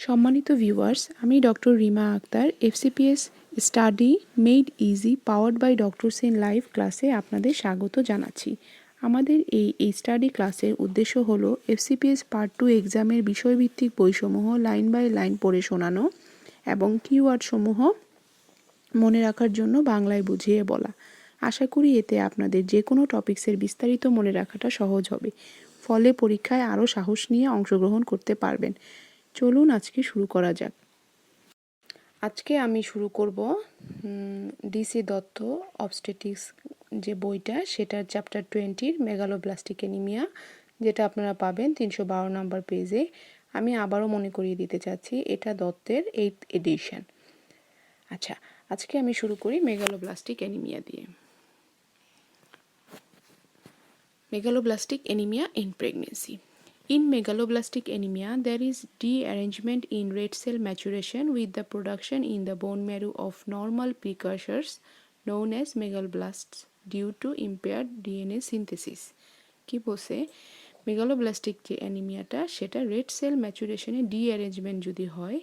সম্মানিত ভিউয়ার্স, আমি doctor Rima Akter FCPS study made easy powered by doctors in live ক্লাসে আপনাদের স্বাগত জানাচ্ছি। আমাদের এই স্টাডি ক্লাসের উদ্দেশ্য হলো FCPS পার্ট 2 এক্সামের বিষয়ভিত্তিক বইসমূহ লাইন বাই লাইন পড়ে শোনানো এবং কিওয়ার্ডসমূহ মনে রাখার জন্য বাংলায় বুঝিয়ে বলা। আশা করি এতে আপনাদের যে কোনো টপিক্সের বিস্তারিত মনে রাখাটা সহজ হবে, ফলে পরীক্ষায় আরও সাহস নিয়ে অংশগ্রহণ করতে পারবেন। চলুন আজকে শুরু করা যাক। আজকে আমি শুরু করব ডিসি দত্ত অবস্টেটিক্স যে বইটা, সেটার চ্যাপ্টার 20 মেগালোব্লাস্টিক অ্যানিমিয়া, যেটা আপনারা পাবেন 312 নম্বর পেজে। আমি আবারও মনে করিয়ে দিতে চাচ্ছি, এটা দত্তের 8th এডিশন। আচ্ছা, আজকে আমি শুরু করি মেগালোব্লাস্টিক অ্যানিমিয়া দিয়ে। Megaloblastic anemia in pregnancy. In megaloblastic anemia, there is dearrangement in red cell maturation with the production in the bone marrow of normal precursors known as megaloblasts due to impaired DNA synthesis. কি বলছে, megaloblastic যে অ্যানিমিয়াটা সেটা red cell ম্যাচুরেশনে ডিঅ্যারেঞ্জমেন্ট যদি হয়,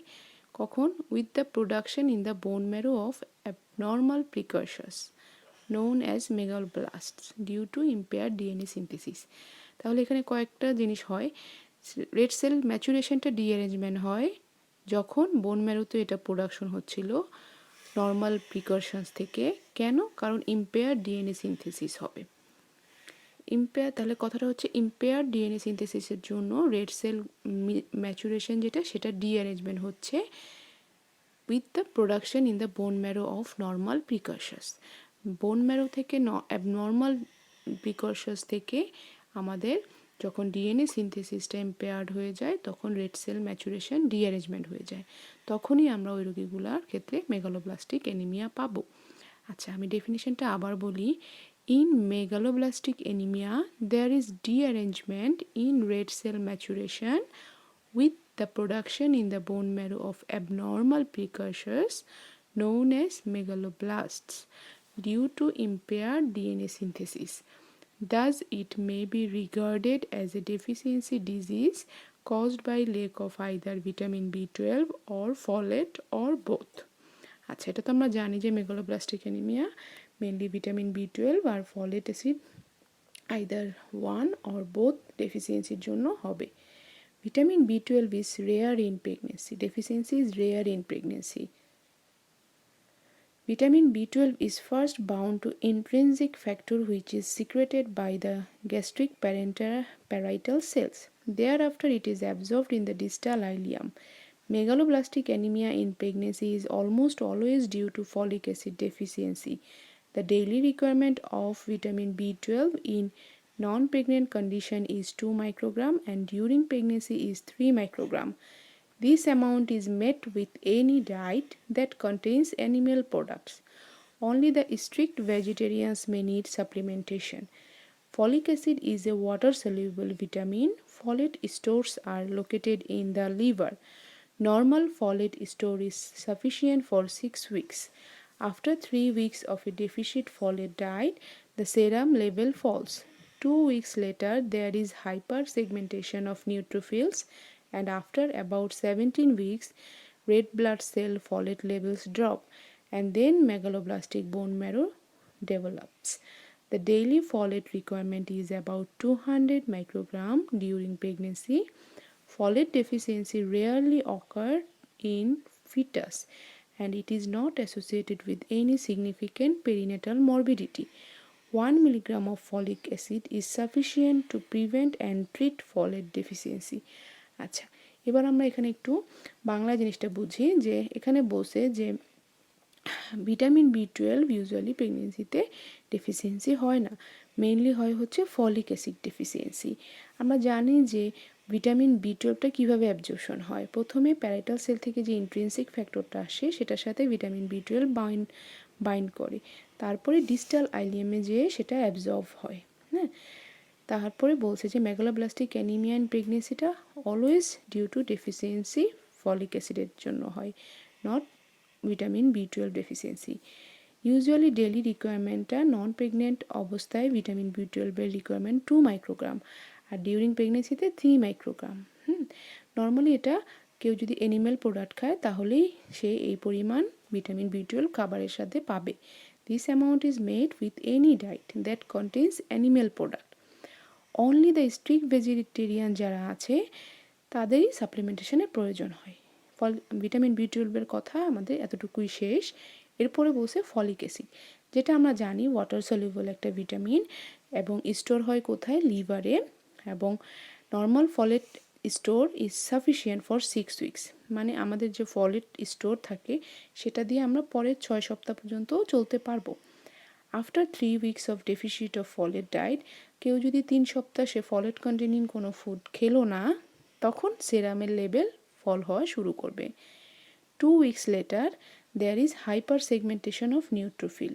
কখন? With the production in the bone marrow of abnormal precursors known as megaloblasts due to impaired DNA synthesis. তাহলে এখানে কয়েকটা জিনিস হয়। রেড সেল ম্যাচুরেশনটা ডিঅ্যারেঞ্জমেন্ট হয় যখন বোন ম্যারোতে এটা প্রোডাকশন হচ্ছিল নর্মাল প্রিকশনস থেকে। কেন? কারণ ইম্পেয়ার ডিএনএ সিনথেসিস হবে। তাহলে কথাটা হচ্ছে ইম্পেয়ার ডিএনএ সিনথেসিসের জন্য রেড সেল ম্যাচুরেশন যেটা, সেটা ডিঅ্যারেঞ্জমেন্ট হচ্ছে with the production in the bone marrow of normal precautions. Bone marrow থেকে অ্যাবনর্মাল প্রিকশনস থেকে আমাদের যখন ডিএনএ সিনথেসিসটা ইম্পেয়ার্ড হয়ে যায়, তখন রেড সেল ম্যাচুরেশন ডিঅ্যারেঞ্জমেন্ট হয়ে যায়। তখনই আমরা ওই রোগীগুলোর ক্ষেত্রে মেগালোব্লাস্টিক অ্যানিমিয়া পাবো। আচ্ছা, আমি ডেফিনিশনটা আবার বলি। In megaloblastic anaemia there is derangement in red cell maturation with the production in the bone marrow of abnormal precursors known as megaloblasts due to impaired DNA synthesis. Thus, it may be regarded as a deficiency disease caused by lack of either vitamin B12 or folate or both. আচ্ছা, এটা তো আমরা জানি যে megaloblastic anaemia mainly vitamin B12 আর folate acid either one or both ডেফিসিয়েন্সির জন্য হবে। Vitamin B12 is rare in pregnancy. Deficiency is rare in pregnancy. Vitamin B12 is first bound to intrinsic factor which is secreted by the gastric parietal cells. Thereafter, it is absorbed in the distal ileum. Megaloblastic anemia in pregnancy is almost always due to folic acid deficiency. The daily requirement of vitamin B12 in non-pregnant condition is 2 microgram and during pregnancy is 3 microgram. This amount is met with any diet that contains animal products. Only the strict vegetarians may need supplementation. Folic acid is a water-soluble vitamin. Folate stores are located in the liver. Normal folate store is sufficient for 6 weeks. After 3 weeks of a deficient folate diet, the serum level falls. 2 weeks later, there is hypersegmentation of neutrophils, and after about 17 weeks, red blood cell folate levels drop, and then megaloblastic bone marrow develops. The daily folate requirement is about 200 microgram during pregnancy. Folate deficiency rarely occurs in fetus, and it is not associated with any significant perinatal morbidity. 1 milligram of folic acid is sufficient to prevent and treat folate deficiency. আচ্ছা, এবার আমরা এখানে একটু বাংলা জিনিসটা বুঝি। যে এখানে বলছে যে ভিটামিন B12 ইউজুয়ালি প্রেগনেন্সিতে ডেফিসিয়েন্সি হয় না, মেইনলি হয় হচ্ছে ফলিক অ্যাসিড ডেফিসিয়েন্সি। আমরা জানি যে ভিটামিন B12টা কীভাবে অ্যাবজর্পশন হয়। প্রথমে প্যারাইটাল সেল থেকে যে ইন্ট্রিনসিক ফ্যাক্টরটা আসে সেটার সাথে ভিটামিন B12 বাইন্ড করে, তারপরে ডিস্টাল আইলিয়ামে যেয়ে সেটা অ্যাবজর্ব হয়। হ্যাঁ, তারপরে বলছে যে মেগালোব্লাস্টিক অ্যানিমিয়া ইন প্রেগনেন্সিটা always due to deficiency folic অ্যাসিডের জন্য হয়, not vitamin B12 deficiency. Usually daily রিকোয়ারমেন্টটা নন প্রেগনেন্ট অবস্থায় ভিটামিন B12 এর রিকোয়ারমেন্ট 2 মাইক্রোগ্রাম আর ডিউরিং প্রেগনেন্সিতে 3 মাইক্রোগ্রাম। নর্মালি এটা কেউ যদি অ্যানিম্যাল প্রোডাক্ট খায় তাহলেই সে এই পরিমাণ ভিটামিন B12 খাবারের সাথে পাবে। This amount is made with any diet that contains animal product. Only the strict vegetarian যারা আছে তাদেরই সাপ্লিমেন্টেশনের প্রয়োজন হয়। ভিটামিন B12 কথা আমাদের এতটুকুই শেষ। এরপরে বলছে ফলিক অ্যাসিড, যেটা আমরা জানি ওয়াটার সলিউবল একটা ভিটামিন এবং স্টোর হয় কোথায়, লিভারে, এবং normal folate store is sufficient for 6 weeks. মানে আমাদের যে ফলেট স্টোর থাকে সেটা দিয়ে আমরা পরের 6 সপ্তাহ পর্যন্তও চলতে পারবো। After 3 weeks of deficit of folate diet, কেউ যদি 3 সপ্তাহ সে ফলেট কন্টেনিং কোনো ফুড খেলো না, তখন সেরামের লেভেল ফল হওয়া শুরু করবে। 2 weeks later there is hyper segmentation of neutrophil.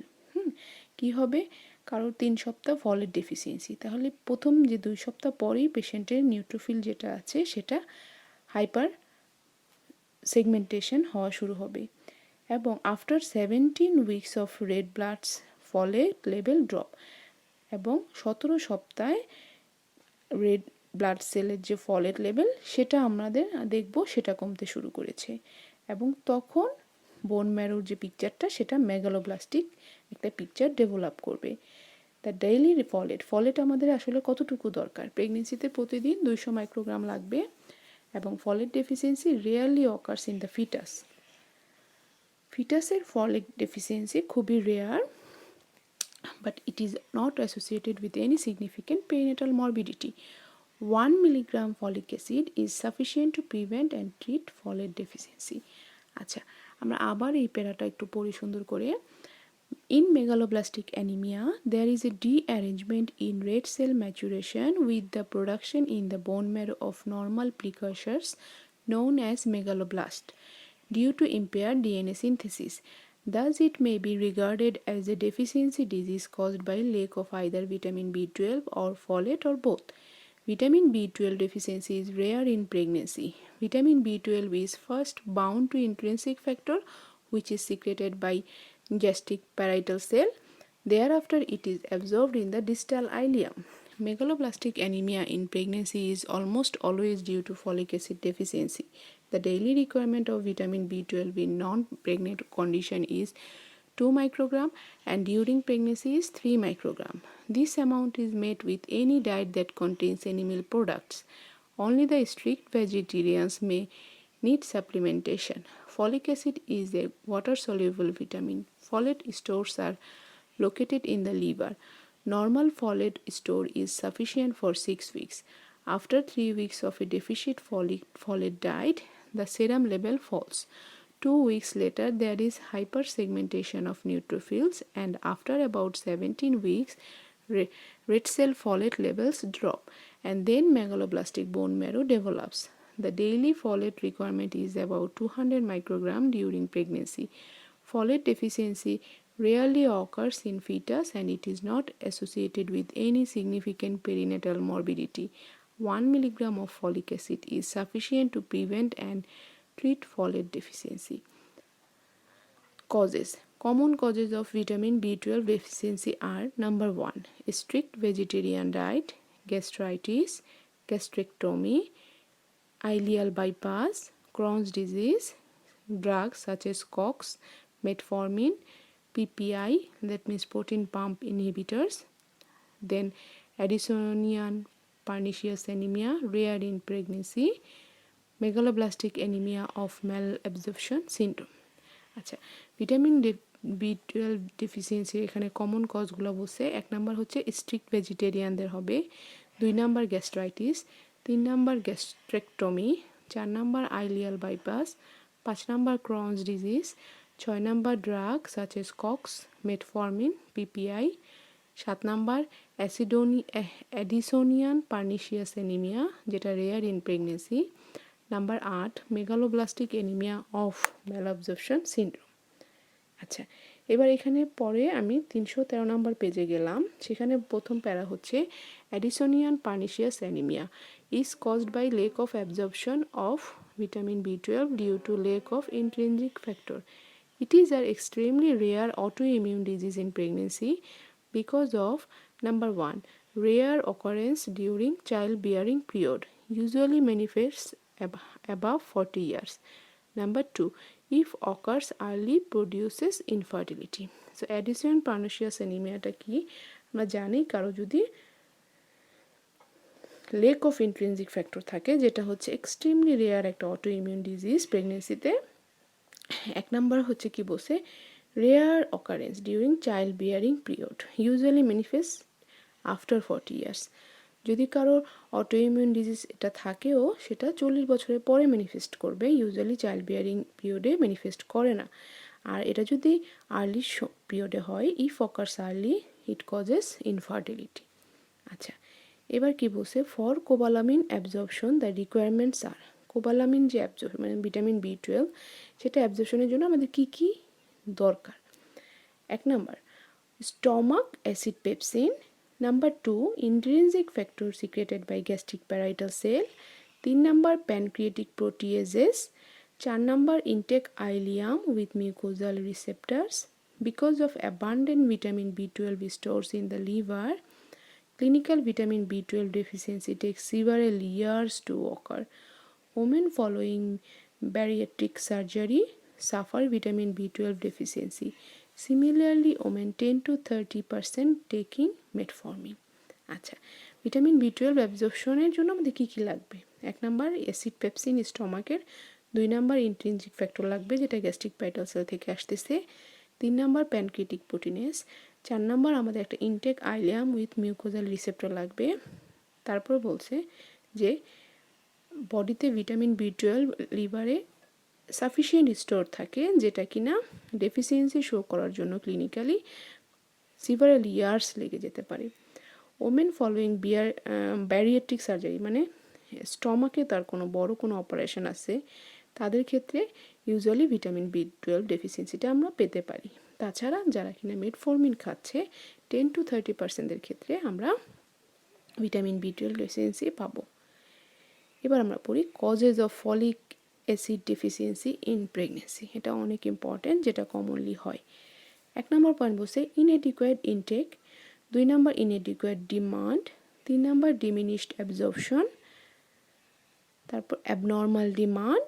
কী হবে, কারোর 3 সপ্তাহ ফলেট ডেফিসিয়েন্সি, তাহলে প্রথম যে 2 সপ্তাহ পরেই পেশেন্টের নিউট্রোফিল যেটা আছে সেটা হাইপার সেগমেন্টেশন হওয়া শুরু হবে। এবং after 17 weeks of red bloods folate level drop, এবং 17 সপ্তাহে রেড ব্লাড সেলের যে ফলেট লেভেল সেটা আমাদের দেখব সেটা কমতে শুরু করেছে। এবং তখন বোন ম্যারোর যে পিকচারটা সেটা মেগালোব্লাস্টিক একটা পিকচার ডেভেলপ করবে। দ্য ডেইলি ফলেট আমাদের আসলে কতটুকু দরকার, প্রেগনেন্সিতে প্রতিদিন 200 মাইক্রোগ্রাম লাগবে, এবং folate deficiency rarely occurs in the ফিটাসের ফলেট ডেফিসিয়েন্সি খুবই rare, but it is not associated with any significant perinatal morbidity. 1 milligram folic acid is sufficient to prevent and treat folate deficiency. আচ্ছা, আমরা আবার এই প্যারাটা একটু পড়ি সুন্দর করে। In megaloblastic anemia, there is a dearrangement in red cell maturation with the production in the bone marrow of normal precursors known as megaloblast due to impaired DNA synthesis. Thus, it may be regarded as a deficiency disease caused by lack of either vitamin B12 or folate or both. Vitamin B12 deficiency is rare in pregnancy. Vitamin B12 is first bound to intrinsic factor, which is secreted by gastric parietal cell. Thereafter, it is absorbed in the distal ileum. Megaloblastic anemia in pregnancy is almost always due to folic acid deficiency. The daily requirement of vitamin B12 in non-pregnant condition is 2 microgram and during pregnancy is 3 microgram. This amount is met with any diet that contains animal products. Only the strict vegetarians may need supplementation. Folic acid is a water-soluble vitamin. Folate stores are located in the liver. Normal folate store is sufficient for 6 weeks. After 3 weeks of a deficient folate diet, the serum level falls. 2 weeks later, there is hypersegmentation of neutrophils, and after about 17 weeks, red cell folate levels drop, and then megaloblastic bone marrow develops. The daily folate requirement is about 200 microgram during pregnancy. Folate deficiency rarely occurs in fetus and it is not associated with any significant perinatal morbidity. 1 milligram of folic acid is sufficient to prevent and treat folate deficiency. Causes. Common causes of vitamin B12 deficiency are: number 1, strict vegetarian diet, gastritis, gastrectomy, ileal bypass, Crohn's disease, drugs such as COX, metformin, PPI, that means protein pump inhibitors, then Addisonian pernicious anemia, rare in pregnancy, megaloblastic anemia of malabsorption syndrome. আচ্ছা, vitamin B12 ডেফিসিয়েন্সির এখানে common কজগুলো বলছে। 1 number হচ্ছে strict ভেজিটেরিয়ানদের হবে, 2 number gastritis, 3 number gastrectomy, 4 number ileal bypass, 5 number Crohn's disease, 6 number drug such as cox, metformin, PPI, 7 number Addisonian pernicious anaemia যেটা rare in pregnancy, number 8 megaloblastic anaemia of malabsorption syndrome. আচ্ছা, এবার এখানে পরে আমি 313 নম্বর পেজে গেলাম, সেখানে প্রথম প্যারা হচ্ছে Addisonian pernicious anaemia is caused by lack of absorption of vitamin B12 due to lack of intrinsic factor. It is an extremely rare autoimmune disease in pregnancy because of number 1, rare occurrence during childbearing period, usually manifests above 40 years. Number 2, if occurs early, produces infertility. So Addison pernicious anemia টা কি আমরা জানি, কারো যদি lake of intrinsic factor থাকে, যেটা হচ্ছে extremely rare একটা অটো ইমিউন ডিজিজ প্রেগনেন্সিতে। এক নাম্বার হচ্ছে কি বলছে, rare occurrence during child bearing period, usually manifest after 40 years. যদি কারোর অটো ইমিউন ডিজিজ এটা থাকেও, সেটা 40 বছরের পরে ম্যানিফেস্ট করবে, ইউজুয়ালি চাইল্ড বিয়ারিং পিরিয়ডে ম্যানিফেস্ট করে না। আর এটা যদি আর্লি পিরিয়ডে হয়, if occurs early it causes infertility. আচ্ছা, এবার কি বলছে, for cobalamin absorption the requirements are, cobalamin যে অ্যাবজর্পশন মানে ভিটামিন B12, সেটা অ্যাবজর্পশনের জন্য আমাদের কি কি দরকার। এক number stomach acid pepsin, number 2 intrinsic factor secreted by gastric parietal cell, 3 number pancreatic proteases, 4 number intake ileum with mucosal receptors, because of abundant vitamin B12 stores in the liver. Clinical vitamin B12 deficiency takes several years to occur. Women following bariatric surgery suffer vitamin B12 deficiency. Similarly, women 10 to 30% taking metformin. আচ্ছা, vitamin B12 অ্যাবজর্পশনের জন্য আমাদের কী কী লাগবে? এক number acid pepsin স্টমাকের, 2 number intrinsic factor লাগবে যেটা গ্যাস্ট্রিক প্যারাইটাল সেল থেকে আসতেছে, 3 নাম্বার প্যানক্রিয়েটিক প্রোটিনেস, 4 নাম্বার আমাদের একটা intact ileum with mucosal receptor লাগবে। তারপর বলছে যে বডিতে ভিটামিন B12 লিভারে সাফিসিয়েন্ট স্টোর থাকে, যেটা কিনা ডেফিসিয়েন্সি শো করার জন্য ক্লিনিক্যালি সিভারাল ইয়ার্স লেগে যেতে পারে। ওমেন ফলোয়িং ব্যারিয়েট্রিক সার্জারি মানে স্টমাকে তার কোনো বড় কোনো অপারেশন আছে, তাদের ক্ষেত্রে ইউজুয়ালি ভিটামিন B12 ডেফিসিয়েন্সিটা আমরা পেতে পারি। তাছাড়া যারা কিনা মেটফরমিন খাচ্ছে 10 to 30%-এর ক্ষেত্রে আমরা ভিটামিন B12 ডেফিসিয়েন্সি পাবো। এবার আমরা পড়ি causes of folic acid deficiency in pregnancy. এটা অনেক ইম্পর্টেন্ট, যেটা কমনলি হয়। এক নম্বর পয়েন্ট বলছে inadequate intake, 2 number inadequate demand, 3 number diminished absorption, তারপর abnormal demand,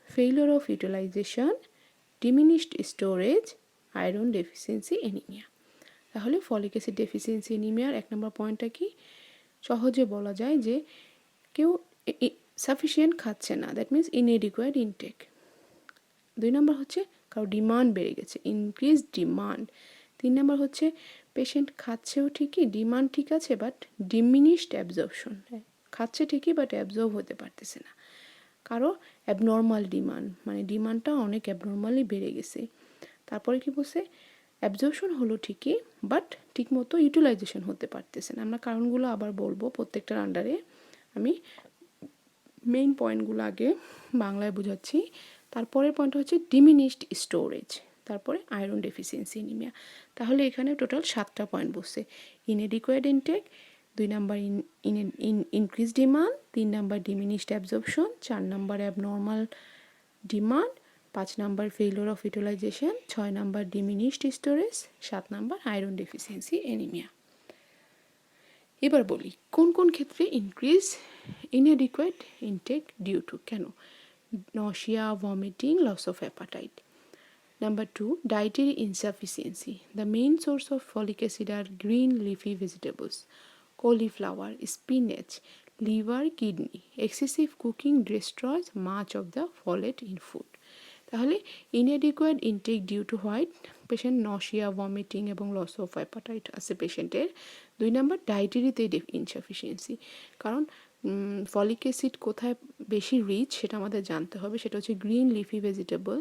failure of utilisation, diminished storage, iron deficiency anaemia. তাহলে ফলিক অ্যাসিড ডেফিসিয়েন্সি এনিমিয়ার এক নম্বর পয়েন্টটা কি, সহজে বলা যায় যে কেউ সাফিসিয়েন্ট খাচ্ছে না, দ্যাট মিনস ইনএডিকুয়েট ইনটেক। 2 নম্বর হচ্ছে কারো ডিমান্ড বেড়ে গেছে, ইনক্রিজ ডিমান্ড। 3 নম্বর হচ্ছে পেশেন্ট খাচ্ছেও ঠিকই, ডিমান্ড ঠিক আছে, বাট ডিমিনিশড অ্যাবজর্পশন, খাচ্ছে ঠিকই বাট অ্যাবজর্ব হতে পারতেছে না। কারো অ্যাবনর্মাল ডিমান্ড মানে ডিমান্ডটা অনেক অ্যাবনর্মালি বেড়ে গেছে। তারপরে কি বলছে, অ্যাবজর্পশন হলো ঠিকই বাট ঠিকমতো ইউটিলাইজেশন হতে পারতেছে না। আমরা কারণগুলো আবার বলবো প্রত্যেকটার আন্ডারে, আমি মেইন পয়েন্টগুলো আগে বাংলায় বোঝাচ্ছি। তারপরের পয়েন্টটা হচ্ছে ডিমিনিশড স্টোরেজ, তারপরে আয়রন ডেফিসিয়েন্সি এনিমিয়া। তাহলে এখানে টোটাল 7টা পয়েন্ট বসছে, inadequate intake, 2 number increase demand, 3 number diminished absorption, 4 number abnormal demand, 5 number failure of utilisation, 6 number diminished storage, 7 number iron deficiency anaemia. এবার বলি কোন কোন ক্ষেত্রে increase inadequate intake due to, কেন, nausea, vomiting, loss of appetite. Number 2, dietary insufficiency. The main source of folic acid are green leafy vegetables, cauliflower, spinach, liver, kidney. Excessive cooking destroys much of the folate in food. তাহলে inadequate intake due to white, patient nausea, vomiting এবং loss of appetite আছে পেশেন্টের। 2 number ডায়েটারিতে insufficiency, কারণ folic acid কোথায় বেশি rich সেটা আমাদের জানতে হবে, সেটা হচ্ছে green leafy vegetable,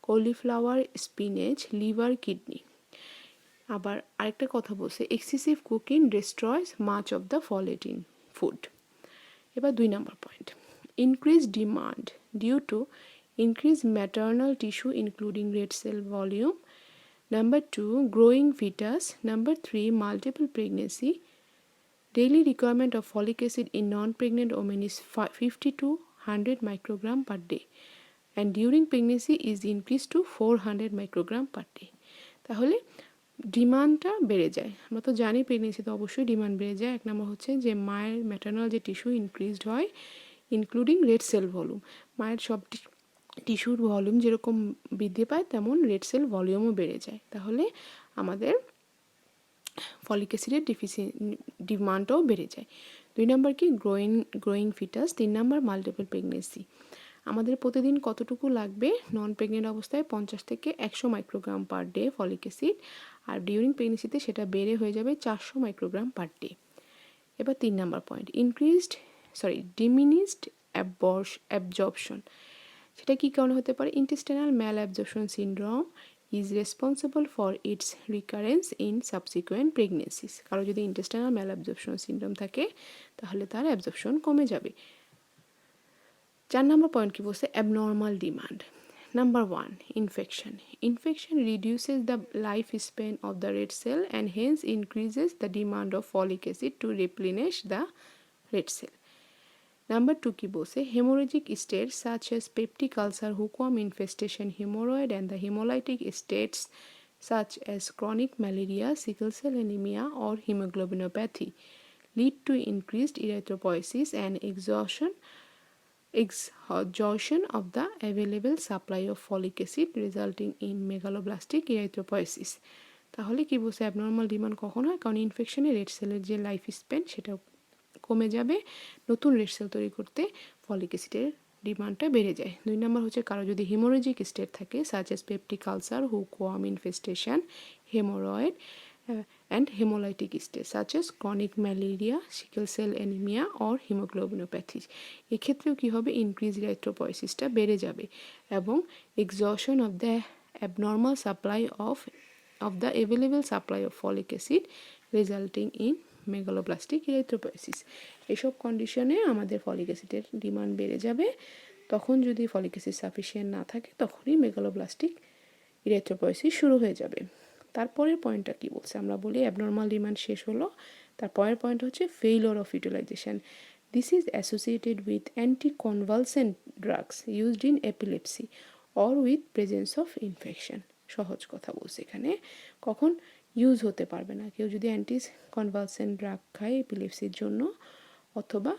cauliflower, spinach, liver, kidney. আবার আরেকটা কথা বলছে excessive cooking destroys much of the folate in food. এবার 2 number point, increase demand due to increase maternal tissue including red cell volume. Number 2, growing fetus. Number 3, multiple pregnancy. Daily requirement of folic acid in non-pregnant women is 50 to 100 microgram per day, and during pregnancy is increased to 400 microgram per day. তাহলে ডিমান্ডটা বেড়ে যায়, আমরা তো জানি প্রেগনেন্সিতে অবশ্যই demand বেড়ে যায়। এক নম্বর হচ্ছে যে মায়ের ম্যাটার্নাল যে টিস্যু ইনক্রিজড হয়, ইনক্লুডিং রেড সেল ভলিউম। মায়ের সব টিস্যুর ভলিউম যেরকম বৃদ্ধি পায় তেমন রেড সেল ভলিউমও বেড়ে যায়, তাহলে আমাদের ফলিক অ্যাসিডের ডিমান্ডটাও বেড়ে যায়। 2 নম্বর কি গ্রোয়িং ফিটাস। 3 নম্বর মাল্টিপল প্রেগনেন্সি। আমাদের প্রতিদিন কতটুকু লাগবে নন প্রেগনেন্ট অবস্থায়? 50 থেকে 100 microgram per day folic acid, আর ডিউরিং প্রেগনেন্সিতে সেটা বেড়ে হয়ে যাবে 400 মাইক্রোগ্রাম পার ডে। এবার 3 নম্বর পয়েন্ট, ডিমিনিসড অ্যাবজর্পশন। সেটা কী কারণে হতে পারে? Intestinal malabsorption syndrome is responsible for its recurrence in subsequent pregnancies. কারো যদি ইন্টেস্টাইনাল ম্যাল অ্যাবজর্পশন সিনড্রোম থাকে তাহলে তার অ্যাবজর্পশন কমে যাবে। 4 নম্বর পয়েন্ট কি বলছে? Abnormal demand. Number 1, infection. Infection reduces the lifespan of the red cell and hence increases the demand of folic acid to replenish the red cell. Number 2 কি বলছে? Hemorrhagic states such as peptic ulcer, hookworm infestation, hemorrhoid and the hemolytic states such as chronic malaria, sickle cell anemia or hemoglobinopathy lead to increased erythropoiesis and exhaustion of the available supply of folic acid resulting in megaloblastic erythropoiesis. তাহলে কি বলছে? Abnormal demand কখন হয়? কারণ ইনফেকশনে red সেলের যে life span সেটা কমে যাবে, নতুন রেড সেল তৈরি করতে ফলিক অ্যাসিডের ডিমান্ডটা বেড়ে যায়। 2 নম্বর হচ্ছে কারো যদি হিমোরেজিক স্টেট থাকে such as peptic ulcer, hookworm infestation, haemorrhoid and hemolytic state such as chronic malaria, sickle cell anemia or hemoglobinopathy। এক্ষেত্রেও কি হবে? ইনক্রিজ ইরিথ্রোপয়েসিসটা বেড়ে যাবে এবং exhaustion of the abnormal supply of the available supply of folic acid resulting in megaloblastic erythropoiesis। এসব কন্ডিশনে আমাদের folic অ্যাসিডের ডিমান্ড বেড়ে যাবে। তখন যদি ফলিক অ্যাসিড সাফিসিয়েন্ট না থাকে তখনই মেগালোব্লাস্টিক ইরিথ্রোপয়েসিস শুরু হয়ে যাবে। তারপরের পয়েন্টটা কি বলছে? আমরা বলি অ্যাবনর্মাল ডিমান্ড শেষ হলো, তারপরের পয়েন্ট হচ্ছে failure of utilization. This is associated with anticonvulsant drugs used in epilepsy or with presence of infection. সহজ কথা বলছে এখানে, কখন ইউজ হতে পারবে না কেউ যদি অ্যান্টি কনভালসেন্ট ড্রাগ খায় এপিলেপসির জন্য অথবা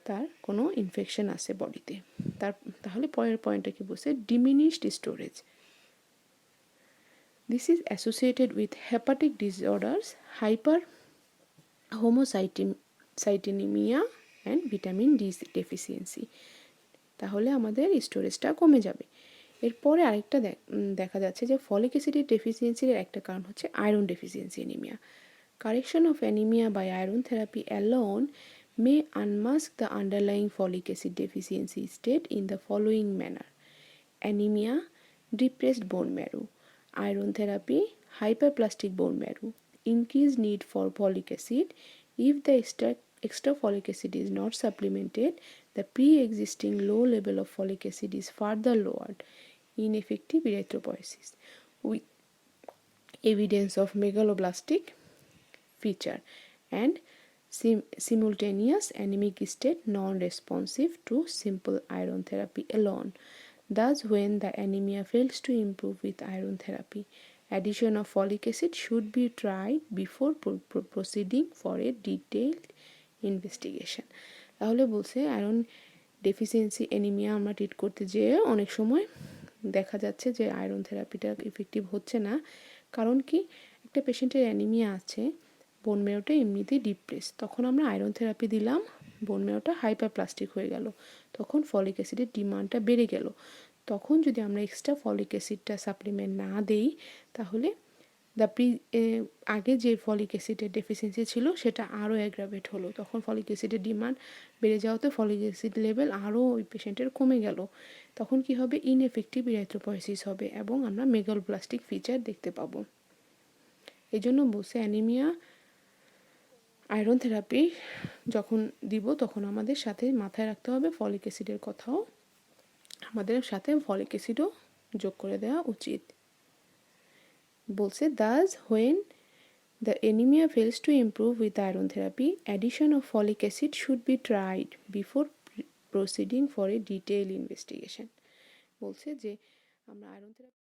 তার কোনো ইনফেকশন আছে বডিতে। তাহলে পরের পয়েন্টটা কি বলছে? Diminished storage. This is associated with hepatic disorders, hyperhomocytinemia and vitamin D deficiency। তাহলে আমাদের স্টোরেজটা কমে যাবে। এরপরে আরেকটা দেখা যাচ্ছে যে ফলিক অ্যাসিডের ডেফিসিয়েন্সির একটা কারণ হচ্ছে iron deficiency anemia. Correction of anemia by iron therapy alone may unmask the underlying folic acid deficiency state in the following manner: anemia, depressed bone marrow, iron therapy, hyperplastic bone marrow, increased need for folic acid. If the extra folic acid is not supplemented, the pre-existing low level of folic acid is further lowered, ineffective erythropoiesis with evidence of megaloblastic feature and simultaneous anemic state non-responsive to simple iron therapy alone. Thus, when the anemia fails to improve with iron therapy, addition of folic acid should be tried before proceeding for a detailed investigation. তাহলে বলছে iron deficiency anaemia আমরা treat করতে যেয়ে অনেক সময় দেখা যাচ্ছে যে আয়রন থেরাপিটা ইফেক্টিভ হচ্ছে না। কারণ কি? একটা পেশেন্টের অ্যানিমিয়া আছে, বোন মেরোটা এমনিতেই ডিপ্রেস, তখন আমরা আয়রন থেরাপি দিলাম, বোন মেরোটা হাইপারপ্লাস্টিক হয়ে গেল, তখন ফলিক অ্যাসিডের ডিমান্ডটা বেড়ে গেল। তখন যদি আমরা এক্সট্রা ফলিক অ্যাসিডটা সাপ্লিমেন্ট না দেই তাহলে আগে যে ফলিক অ্যাসিডের ডেফিসিয়েন্সি ছিল সেটা আরও অ্যাগ্রাভেট হলো, তখন ফলিক অ্যাসিডের ডিমান্ড বেড়ে যাওয়াতে ফলিক অ্যাসিড লেভেল আরও ওই পেশেন্টের কমে গেল। তখন কি হবে? ইনএফেক্টিভ ইরিথ্রোপয়েসিস হবে এবং আমরা মেগালোব্লাস্টিক ফিচার দেখতে পাবো। এই জন্য বলছে অ্যানিমিয়া আয়রন থেরাপি যখন দিব তখন আমাদের সাথে মাথায় রাখতে হবে ফলিক অ্যাসিডের কথাও, আমাদের সাথে ফলিক অ্যাসিডও যোগ করে দেওয়া উচিত। বলছে thus when the anemia fails to improve with iron therapy, addition of folic acid should be tried before proceeding for a detailed investigation। বলছে যে আমরা আয়রন থেরাপি